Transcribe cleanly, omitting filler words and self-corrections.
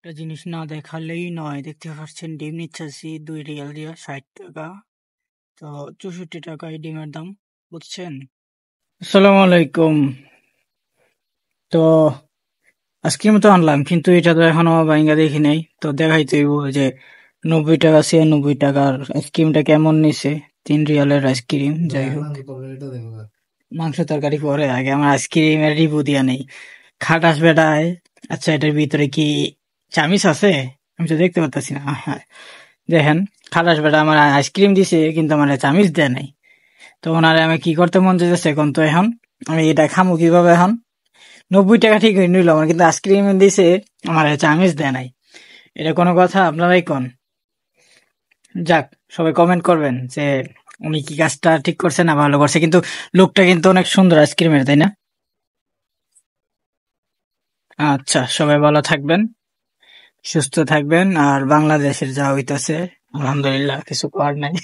একটা জিনিস না দেখালেই নয়। দেখতে পাচ্ছেন ডিম নিচ্ছি 2 রিয়াল দিয়ে 60 টাকা। তো 64 টাকায় ডিমের দাম, বুঝছেন? আসসালামু আলাইকুম। তো আইসক্রিম তো আনলাম, কিন্তু এটা তো এখনো ভাইঙ্গা দেখি নাই। তো দেখাইতে হইব যে 90 টাকা 96 টাকার আইসক্রিমটা কেমন নিছে। 3 রিয়ালের আইসক্রিম। যাই হোক, মাংস তরকারি পরে, আগে আমার আইসক্রিমের রিভিউ দিয়া নেই। খাটাস বেটায়। আচ্ছা, এটার ভিতরে কি চামিচ আছে? আমি তো দেখতে পাচ্ছি না। হ্যাঁ, দেখেন, খালাস বেটা আমার আইসক্রিম দিছে, কিন্তু আমার চামিচ দেয় নাই। তো ওনারে আমি কি করতে মন চাইতেছে এখন? তো এখন আমি এটা খামু কিভাবে এখন? 90 টাকা ঠিক হয়ে নিল আমার, কিন্তু আইসক্রিম দিছে, আমার চামিচ দেয় নাই। এটা কোনো কথা? আপনারাই কোন। যাক, সবাই কমেন্ট করবেন যে উনি কি কাজটা ঠিক করছে না ভালো করছে। কিন্তু লোকটা কিন্তু অনেক সুন্দর আইসক্রিমের, তাই না? আচ্ছা, সবাই ভালো থাকবেন, সুস্থ থাকবেন। আর বাংলাদেশের যা হইতাছে, আলহামদুলিল্লাহ, কিছু করার নাই।